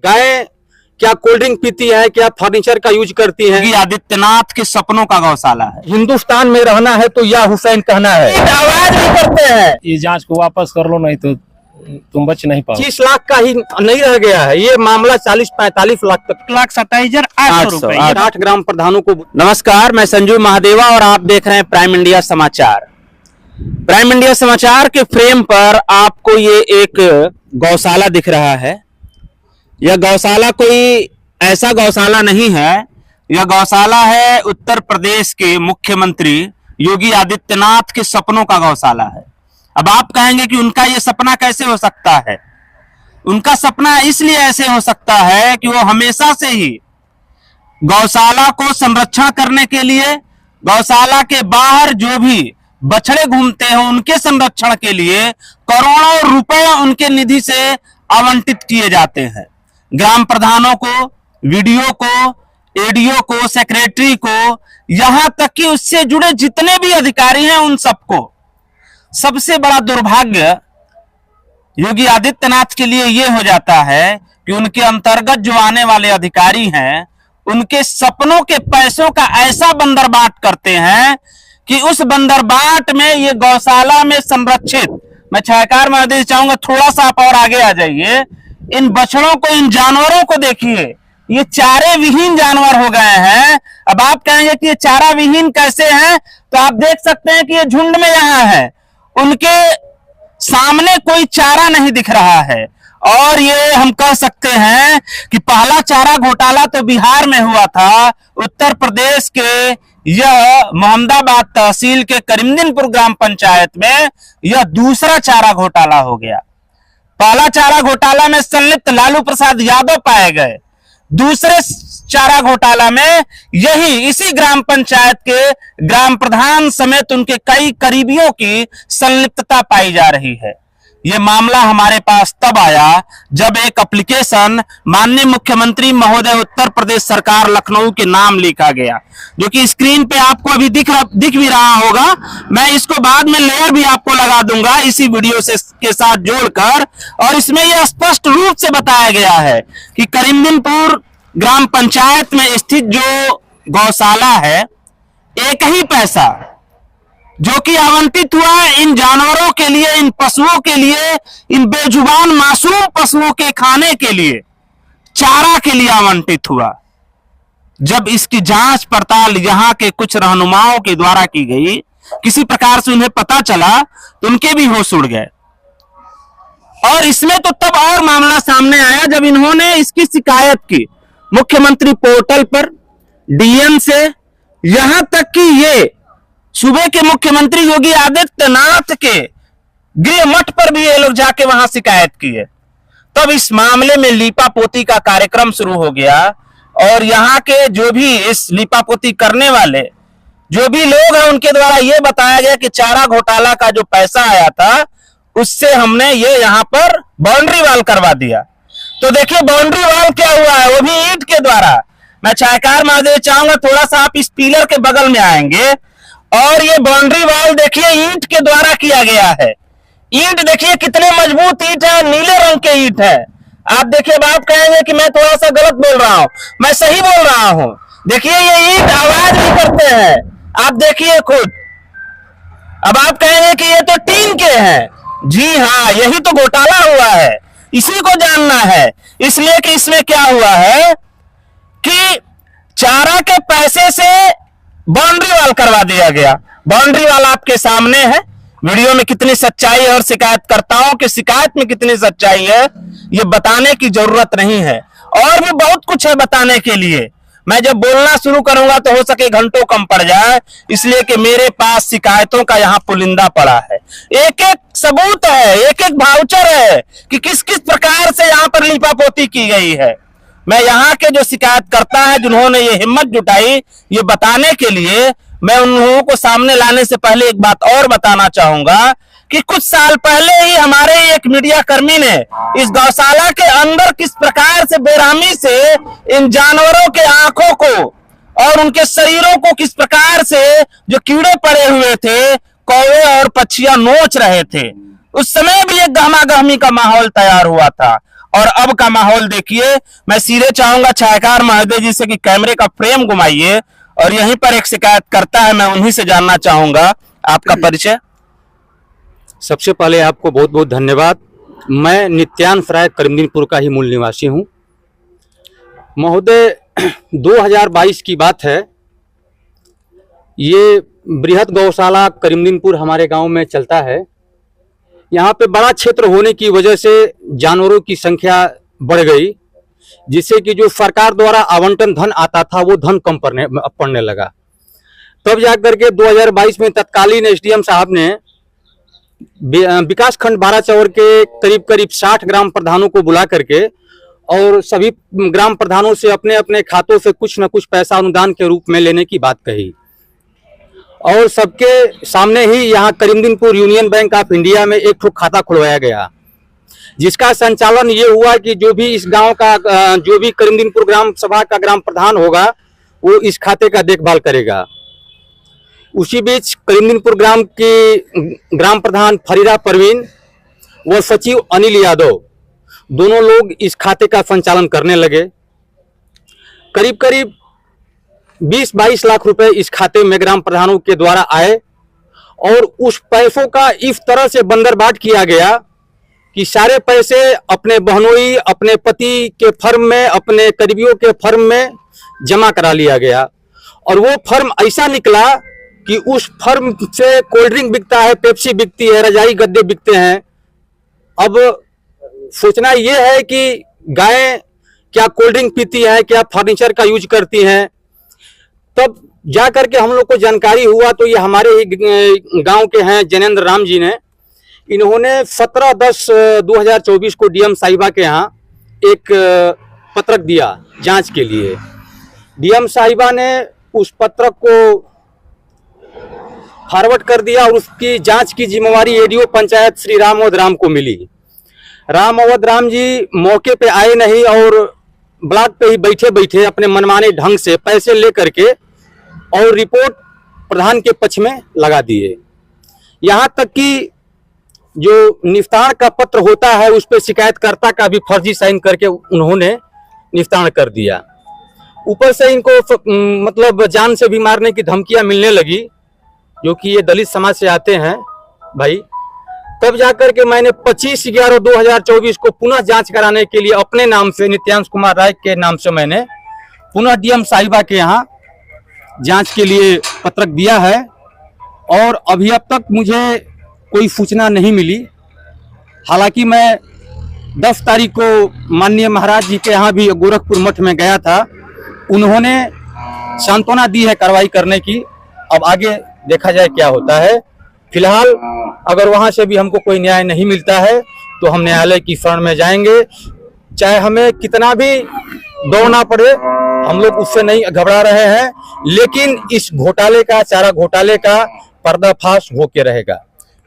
गाय क्या cold drink पीती है, क्या फर्नीचर का यूज करती है। योगी आदित्यनाथ के सपनों का गौशाला है। हिंदुस्तान में रहना है तो या हुसैन कहना है। आवाज भी करते हैं। ये जांच को वापस कर लो, नहीं तो तुम बच नहीं पाओ। 25 लाख का ही नहीं रह गया है, ये मामला 40-45 लाख तक। 1,27,800 8 ग्राम प्रधानों को। नमस्कार, मैं संजू महादेवा और आप देख रहे हैं प्राइम इंडिया समाचार। प्राइम इंडिया समाचार के फ्रेम पर आपको ये एक गौशाला दिख रहा है। यह गौशाला कोई ऐसा गौशाला नहीं है, यह गौशाला है उत्तर प्रदेश के मुख्यमंत्री योगी आदित्यनाथ के सपनों का गौशाला है। अब आप कहेंगे कि उनका यह सपना कैसे हो सकता है। उनका सपना इसलिए ऐसे हो सकता है कि वो हमेशा से ही गौशाला को संरक्षण करने के लिए, गौशाला के बाहर जो भी बछड़े घूमते हैं उनके संरक्षण के लिए करोड़ों रुपए उनके निधि से आवंटित किए जाते हैं। ग्राम प्रधानों को, वीडियो को, एडीओ को, सेक्रेटरी को, यहां तक कि उससे जुड़े जितने भी अधिकारी हैं उन सबको। सबसे बड़ा दुर्भाग्य योगी आदित्यनाथ के लिए यह हो जाता है कि उनके अंतर्गत जो आने वाले अधिकारी हैं उनके सपनों के पैसों का ऐसा बंदरबाट करते हैं कि उस बंदरबाट में ये गौशाला में संरक्षित, मैं छायाकार महादेव चाहूंगा थोड़ा सा आप और आगे आ जाइए। इन बछड़ों को, इन जानवरों को देखिए, ये चारे विहीन जानवर हो गए हैं। अब आप कहेंगे कि ये चारा विहीन कैसे हैं, तो आप देख सकते हैं कि ये झुंड में यहां है, उनके सामने कोई चारा नहीं दिख रहा है। और ये हम कह सकते हैं कि पहला चारा घोटाला तो बिहार में हुआ था। उत्तर प्रदेश के यह मोहम्मदाबाद तहसील के करीमदीनपुर ग्राम पंचायत में यह दूसरा चारा घोटाला हो गया। पहला चारा घोटाला में संलिप्त लालू प्रसाद यादव पाए गए, दूसरे चारा घोटाला में यही इसी ग्राम पंचायत के ग्राम प्रधान समेत उनके कई करीबियों की संलिप्तता पाई जा रही है। यह मामला हमारे पास तब आया जब एक एप्लीकेशन माननीय मुख्यमंत्री महोदय उत्तर प्रदेश सरकार लखनऊ के नाम लिखा गया, जो कि स्क्रीन पे आपको अभी दिख भी रहा होगा। मैं इसको बाद में लेयर भी आपको लगा दूंगा इसी वीडियो से के साथ जोड़कर। और इसमें यह स्पष्ट रूप से बताया गया है कि करीमदीनपुर ग्राम पंचायत में स्थित जो गौशाला है, एक ही पैसा जो कि आवंटित हुआ इन जानवरों के लिए, इन पशुओं के लिए, इन बेजुबान मासूम पशुओं के खाने के लिए, चारा के लिए आवंटित हुआ। जब इसकी जांच पड़ताल यहां के कुछ रहनुमाओं के द्वारा की गई, किसी प्रकार से उन्हें पता चला तो उनके भी होश उड़ गए। और इसमें तो तब और मामला सामने आया जब इन्होंने इसकी शिकायत की मुख्यमंत्री पोर्टल पर, डीएम से, यहां तक कि ये सूबे के मुख्यमंत्री योगी आदित्यनाथ के गृह मठ पर भी ये लोग जाके वहां शिकायत की है। तब इस मामले में लीपापोती का कार्यक्रम शुरू हो गया। और यहाँ के जो भी इस लीपापोती करने वाले जो भी लोग हैं उनके द्वारा ये बताया गया कि चारा घोटाला का जो पैसा आया था उससे हमने ये यहाँ पर बाउंड्री वॉल करवा दिया। तो देखिए बाउंड्री वॉल क्या हुआ है, वो भी ईंट के द्वारा। मैं छायाकार महादेव चाहूंगा थोड़ा सा आप इस पिलर के बगल में आएंगे और ये बाउंड्री वॉल देखिए ईंट के द्वारा किया गया है। ईंट देखिए कितने मजबूत ईंट है, नीले रंग के ईंट है। आप देखिए, आप कहेंगे कि मैं थोड़ा सा गलत बोल रहा हूं, मैं सही बोल रहा हूं। देखिए ये ईंट आवाज भी करते हैं, आप देखिए खुद। अब आप कहेंगे कि ये तो टीन के हैं। जी हाँ, यही तो घोटाला हुआ है, इसी को जानना है। इसलिए कि इसमें क्या हुआ है कि चारा के पैसे से बाउंड्री वॉल करवा दिया गया। बाउंड्री वॉल आपके सामने है, वीडियो में कितनी सच्चाई है और शिकायतकर्ताओं की शिकायत में कितनी सच्चाई है ये बताने की जरूरत नहीं है। और भी बहुत कुछ है बताने के लिए, मैं जब बोलना शुरू करूंगा तो हो सके घंटों कम पड़ जाए, इसलिए कि मेरे पास शिकायतों का यहाँ पुलिंदा पड़ा है। एक एक सबूत है, एक एक वाउचर है कि किस किस प्रकार से यहाँ पर लीपापोती की गई है। मैं यहाँ के जो शिकायतकर्ता है जिन्होंने ये हिम्मत जुटाई ये बताने के लिए, मैं उन लोगों को सामने लाने से पहले एक बात और बताना चाहूंगा कि कुछ साल पहले ही हमारे एक मीडिया कर्मी ने इस गौशाला के अंदर किस प्रकार से बेरहमी से इन जानवरों के आंखों को और उनके शरीरों को किस प्रकार से जो कीड़े पड़े हुए थे, कौवे और पक्षियां नोच रहे थे। उस समय भी एक गहमा गहमी का माहौल तैयार हुआ था। और अब का माहौल देखिए। मैं सीधे चाहूंगा छायाकार महोदय जी से कि कैमरे का फ्रेम घुमाइए और यहीं पर एक शिकायत करता है, मैं उन्हीं से जानना चाहूंगा आपका परिचय। सबसे पहले आपको बहुत बहुत धन्यवाद। मैं नित्यानंद राय करीमदीनपुर का ही मूल निवासी हूं। महोदय 2022 की बात है, ये बृहद गौशाला करीमदीनपुर हमारे गांव में चलता है। यहाँ पे बड़ा क्षेत्र होने की वजह से जानवरों की संख्या बढ़ गई, जिससे कि जो सरकार द्वारा आवंटन धन आता था वो धन कम पड़ने लगा। तब जाकर के 2022 में तत्कालीन एसडीएम साहब ने विकास खंड बाराचौर के करीब करीब 60 ग्राम प्रधानों को बुला करके और सभी ग्राम प्रधानों से अपने अपने खातों से कुछ न कुछ पैसा अनुदान के रूप में लेने की बात कही और सबके सामने ही यहाँ Karimdinpur union bank of India में एक खाता खुलवाया गया, जिसका संचालन ये हुआ कि जो भी इस गांव का जो भी करीमदीनपुर ग्राम सभा का ग्राम प्रधान होगा वो इस खाते का देखभाल करेगा। उसी बीच करीमदीनपुर ग्राम की ग्राम प्रधान फरीदा परवीन व सचिव अनिल यादव दोनों लोग इस खाते का संचालन करने लगे। करीब करीब 20-22 लाख रुपए इस खाते में ग्राम प्रधानों के द्वारा आए और उस पैसों का इस तरह से बंदरबाट किया गया कि सारे पैसे अपने बहनोई, अपने पति के फर्म में, अपने करीबियों के फर्म में जमा करा लिया गया। और वो फर्म ऐसा निकला कि उस फर्म से कोल्ड ड्रिंक बिकता है, पेप्सी बिकती है, रजाई गद्दे बिकते हैं। अब सोचना यह है कि गायें क्या कोल्ड ड्रिंक पीती हैं, क्या फर्नीचर का यूज करती हैं। तब जा करके हम लोग को जानकारी हुआ तो ये हमारे ही गांव के हैं जैनेन्द्र राम जी ने, इन्होंने 17/10/2024 को डीएम साहिबा के यहाँ एक पत्रक दिया जांच के लिए। डीएम साहिबा ने उस पत्रक को फॉरवर्ड कर दिया और उसकी जांच की जिम्मेवारी एडीओ पंचायत श्री राम अवध राम को मिली। राम अवध राम जी मौके पे आए नहीं और ब्लॉक पे ही बैठे बैठे अपने मनमाने ढंग से पैसे ले करके और रिपोर्ट प्रधान के पक्ष में लगा दिए। यहाँ तक कि जो निस्तारण का पत्र होता है उस पर शिकायतकर्ता का भी फर्जी साइन करके उन्होंने निस्तारण कर दिया। ऊपर से इनको मतलब जान से भी मारने की धमकियां मिलने लगी, जो कि ये दलित समाज से आते हैं भाई। तब जाकर के मैंने 25/11/2024 को पुनः जांच कराने के लिए अपने नाम से, नित्यांश कुमार राय के नाम से, मैंने पुनः डीएम साहिबा के यहाँ जांच के लिए पत्रक दिया है और अभी अब तक मुझे कोई सूचना नहीं मिली। हालांकि मैं 10 तारीख को माननीय महाराज जी के यहाँ भी गोरखपुर मठ में गया था, उन्होंने सांत्वना दी है कार्रवाई करने की। अब आगे देखा जाए क्या होता है। फिलहाल अगर वहां से भी हमको कोई न्याय नहीं मिलता है तो हम न्यायालय की शरण में जाएंगे, चाहे हमें कितना भी दौड़ना पड़े, हम लोग उससे नहीं घबरा रहे हैं। लेकिन इस घोटाले का, चारा घोटाले का पर्दाफाश होके रहेगा।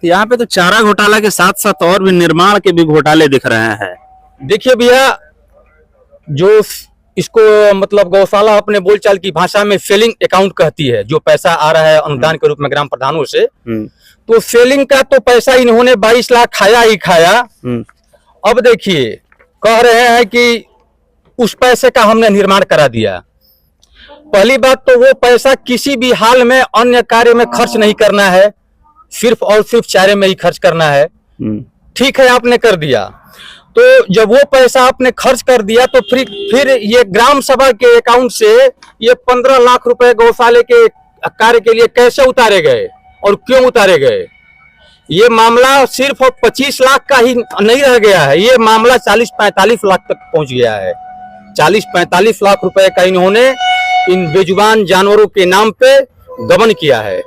यहाँ पे तो चारा घोटाला के साथ साथ और भी निर्माण के भी घोटाले दिख रहे हैं। देखिए भैया, जो इसको मतलब गौशाला अपने बोलचाल की भाषा में सेलिंग अकाउंट कहती है, जो पैसा आ रहा है अनुदान के रूप में ग्राम प्रधानों से, तो सेलिंग का तो पैसा इन्होंने 22 लाख खाया ही खाया। अब देखिए कह रहे हैं कि उस पैसे का हमने निर्माण करा दिया। पहली बात तो वो पैसा किसी भी हाल में अन्य कार्य में खर्च नहीं करना है, सिर्फ और सिर्फ चारे में ही खर्च करना है। ठीक है, आपने कर दिया, तो जब वो पैसा आपने खर्च कर दिया तो फिर ये ग्राम सभा के अकाउंट से ये 15 लाख रुपए गौशाले के कार्य के लिए कैसे उतारे गए और क्यों उतारे गए? ये मामला सिर्फ 25 लाख का ही नहीं रह गया है, ये मामला 40-45 लाख तक पहुंच गया है। 40-45 लाख रुपए का इन्होंने इन बेजुबान जानवरों के नाम पे गबन किया है।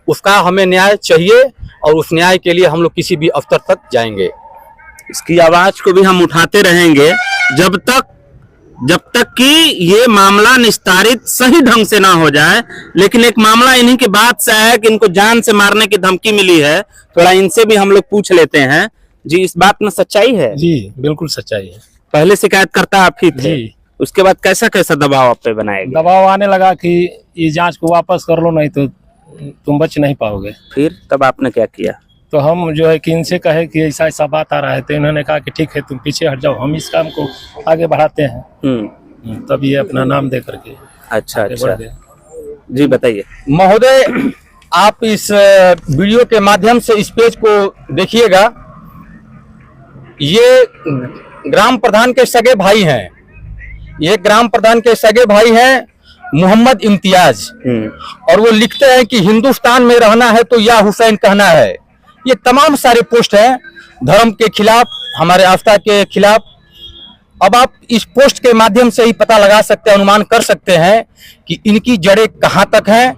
उसका हमें न्याय चाहिए और उस न्याय के लिए हम लोग किसी भी स्तर तक जाएंगे। इसकी आवाज को भी हम उठाते रहेंगे जब तक कि ये मामला निस्तारित सही ढंग से ना हो जाए। लेकिन एक मामला इन्हीं के बाद से है कि इनको जान से मारने की धमकी मिली है, थोड़ा इनसे भी हम लोग पूछ लेते हैं। जी, इस बात में सच्चाई है? जी बिल्कुल सच्चाई है। पहले शिकायतकर्ता आप ही थे, उसके बाद कैसा कैसा दबाव आप पे बनाया गया? दबाव आने लगा कि ये जांच को वापस कर लो, नहीं तो तुम बच नहीं पाओगे। फिर तब आपने क्या किया? तो हम जो है कि इनसे कहे कि ऐसा ऐसा बात आ रहा है, तो इन्होंने कहा कि ठीक है तुम पीछे हट जाओ, हम इस काम को आगे बढ़ाते हैं। तब ये अपना नाम दे करके अच्छा आगे बढ़ अच्छा, गए। जी बताइए। महोदय, आप इस वीडियो के माध्यम से इस पेज को देखिएगा। ये ग्राम प्रधान के सगे भाई हैं, ये ग्राम प्रधान के सगे भाई हैं मोहम्मद इम्तियाज, और वो लिखते हैं कि हिंदुस्तान में रहना है तो या हुसैन कहना है। ये तमाम सारे पोस्ट हैं धर्म के खिलाफ, हमारे आस्था के खिलाफ। अब आप इस पोस्ट के माध्यम से ही पता लगा सकते हैं, अनुमान कर सकते हैं कि इनकी जड़ें कहां तक हैं।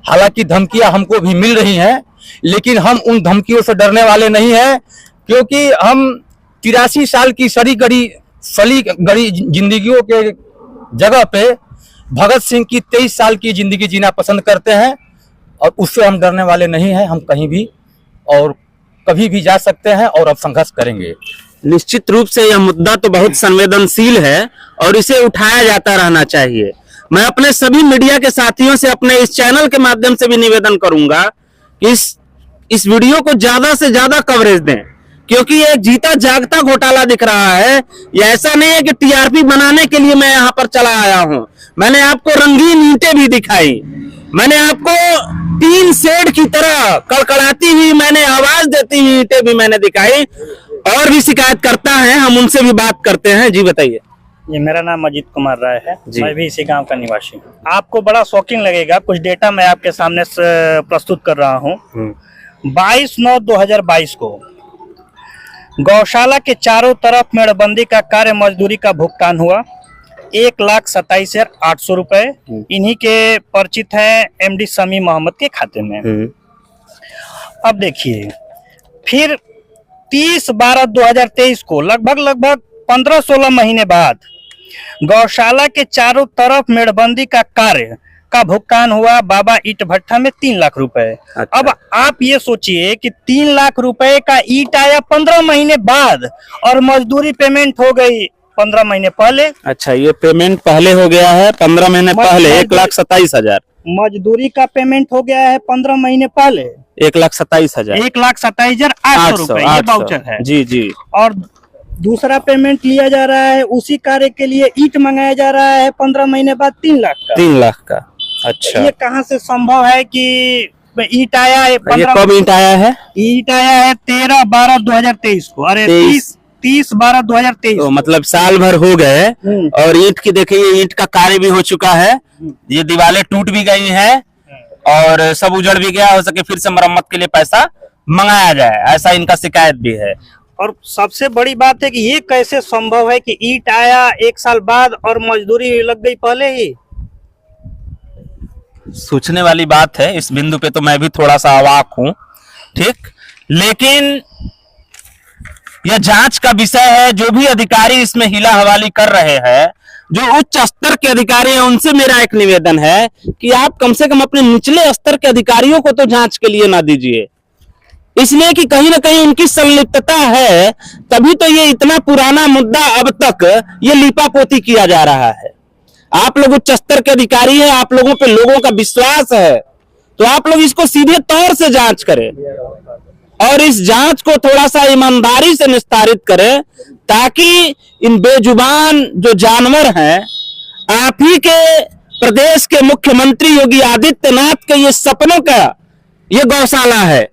हालांकि धमकियां हमको भी मिल रही हैं, लेकिन हम उन धमकियों से डरने वाले नहीं हैं, क्योंकि हम 83 साल की सली गड़ी जिंदगियों के जगह पे भगत सिंह की 23 साल की जिंदगी जीना पसंद करते हैं, और उससे हम डरने वाले नहीं हैं। हम कहीं भी और कभी भी जा सकते हैं और अब संघर्ष करेंगे। निश्चित रूप से यह मुद्दा तो बहुत संवेदनशील है और इसे उठाया जाता रहना चाहिए। मैं अपने सभी मीडिया के साथियों से अपने इस चैनल के माध्यम से भी निवेदन करूंगा कि इस वीडियो को ज्यादा से ज्यादा कवरेज दें, क्योंकि ये एक जीता जागता घोटाला दिख रहा है। ये ऐसा नहीं है कि टीआरपी बनाने के लिए मैं यहाँ पर चला आया हूँ। मैंने आपको रंगीन ईंटें भी दिखाई, मैंने आपको टीन शेड की तरह कड़कड़ाती हुई, मैंने आवाज देती हुई ईंटें भी मैंने दिखाई। और भी शिकायत करता है, हम उनसे भी बात करते हैं। जी बताइए। जी, मेरा नाम अजीत कुमार राय है, मैं भी इसी गांव का निवासी हूँ। आपको बड़ा शॉकिंग लगेगा, कुछ डेटा मैं आपके सामने प्रस्तुत कर रहा हूँ। 22/9/2022 को गौशाला के चारों तरफ मेड़बंदी का कार्य मजदूरी का भुगतान हुआ 1,27,800 रुपए। इन्हीं के परिचित हैं एमडी समी मोहम्मद के खाते में। अब देखिए, फिर 30/12/2023 को लगभग 15-16 महीने बाद गौशाला के चारों तरफ मेड़बंदी का कार्य का भुगतान हुआ बाबा ईट भट्टा में 3 लाख रुपए। अच्छा। अब आप ये सोचिए कि 3 लाख रुपए का ईट आया 15 महीने बाद, और मजदूरी पेमेंट हो गई 15 महीने पहले। अच्छा, ये पेमेंट पहले हो गया है 15 महीने पहले 1,27,000। मजदूरी का पेमेंट हो गया है 15 महीने पहले 1,27,000। 1,27,800 रुपए ये वाउचर है। जी जी। और दूसरा पेमेंट लिया जा रहा है उसी कार्य के लिए, ईट मंगाया जा रहा है 15 महीने बाद 3 लाख का। 3 लाख का। अच्छा, ये कहाँ से संभव है कि ईट आया है? ये कब ईट आया है? ईट आया है 13/12/2023 को। अरे 30/12/2023। तो मतलब साल भर हो गए, और ईंट की देखिए, ईंट का कार्य भी हो चुका है। ये दीवारें टूट भी गई हैं और सब उजड़ भी गया। हो सके फिर से मरम्मत के लिए पैसा मंगाया जाए, ऐसा इनका शिकायत भी है। और सबसे बड़ी बात है कि ये कैसे संभव है कि ईट आया 1 साल बाद और मजदूरी लग गई पहले ही? सोचने वाली बात है। इस बिंदु पे तो मैं भी थोड़ा सा अवाक हूं, ठीक, लेकिन यह जांच का विषय है। जो भी अधिकारी इसमें हिला हवाली कर रहे हैं, जो उच्च स्तर के अधिकारी हैं, उनसे मेरा एक निवेदन है कि आप कम से कम अपने निचले स्तर के अधिकारियों को तो जांच के लिए ना दीजिए, इसलिए कि कहीं ना कहीं उनकी संलिप्तता है, तभी तो ये इतना पुराना मुद्दा अब तक ये लीपापोती किया जा रहा है। आप लोग उच्च स्तर के अधिकारी हैं, आप लोगों पे लोगों का विश्वास है, तो आप लोग इसको सीधे तौर से जांच करें और इस जांच को थोड़ा सा ईमानदारी से निस्तारित करें, ताकि इन बेजुबान जो जानवर हैं, आप ही के प्रदेश के मुख्यमंत्री योगी आदित्यनाथ के ये सपनों का ये गौशाला है।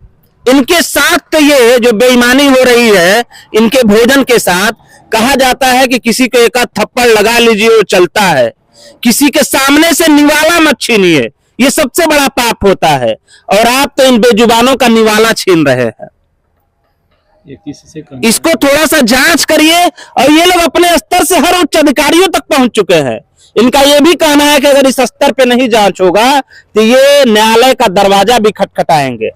इनके साथ तो ये जो बेईमानी हो रही है, इनके भोजन के साथ, कहा जाता है कि किसी को एक आध थप्पड़ लगा लीजिए वो चलता है, किसी के सामने से निवाला मत छीनिए, ये सबसे बड़ा पाप होता है। और आप तो इन बेजुबानों का निवाला छीन रहे हैं। इसको थोड़ा सा जांच करिए। और ये लोग अपने स्तर से हर उच्च अधिकारियों तक पहुंच चुके हैं। इनका ये भी कहना है कि अगर इस स्तर पे नहीं जांच होगा तो ये न्यायालय का दरवाजा भी खटखटाएंगे।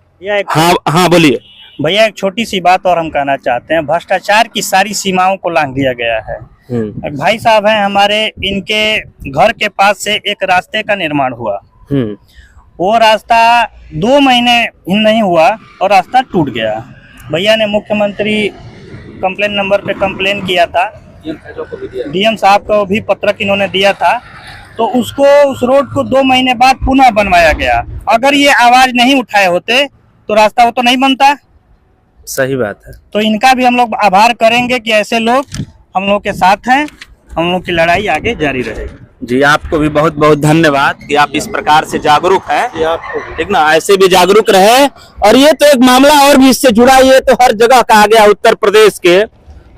हाँ बोलिए भैया, एक छोटी सी बात और हम कहना चाहते हैं। भ्रष्टाचार की सारी सीमाओं को लांघ दिया गया है। भाई साहब हैं हमारे, इनके घर के पास से एक रास्ते का निर्माण हुआ। वो रास्ता 2 महीने नहीं हुआ और रास्ता टूट गया। भैया ने मुख्यमंत्री कंप्लेन नंबर पे कंप्लेन किया था, डीएम साहब को भी पत्रक इन्होंने दिया था, तो उसको उस रोड को 2 महीने बाद पुनः बनवाया गया। अगर ये आवाज नहीं उठाए होते तो रास्ता वो तो नहीं बनता। सही बात है। तो इनका भी हम लोग आभार करेंगे कि ऐसे लोग हम लोग के साथ हैं, हम लोग की लड़ाई आगे जारी रहेगी। जी आपको भी बहुत बहुत धन्यवाद कि आप इस प्रकार से जागरूक हैं, ठीक ना, ऐसे भी जागरूक रहे। और ये तो एक मामला और भी इससे जुड़ा, ये तो हर जगह कहा गया उत्तर प्रदेश के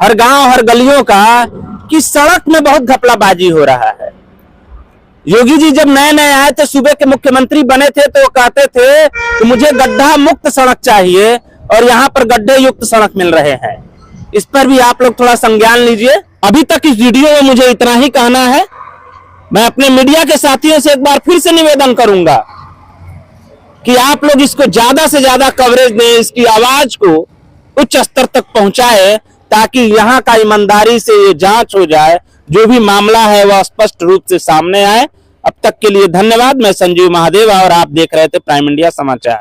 हर गांव हर गलियों का कि सड़क में बहुत घपलाबाजी हो रहा है। योगी जी जब नए नए आए थे, सूबे के मुख्यमंत्री बने थे, तो वो कहते थे कि मुझे गड्ढा मुक्त सड़क चाहिए और यहाँ पर गड्ढे युक्त सड़क मिल रहे हैं। इस पर भी आप लोग थोड़ा संज्ञान लीजिए। अभी तक इस वीडियो में मुझे इतना ही कहना है। मैं अपने मीडिया के साथियों से एक बार फिर से निवेदन करूंगा कि आप लोग इसको ज्यादा से ज्यादा कवरेज दें, इसकी आवाज को उच्च स्तर तक पहुंचाए, ताकि यहाँ का ईमानदारी से ये जांच हो जाए, जो भी मामला है वह स्पष्ट रूप से सामने आए। अब तक के लिए धन्यवाद। मैं संजीव महादेव और आप देख रहे थे प्राइम इंडिया समाचार।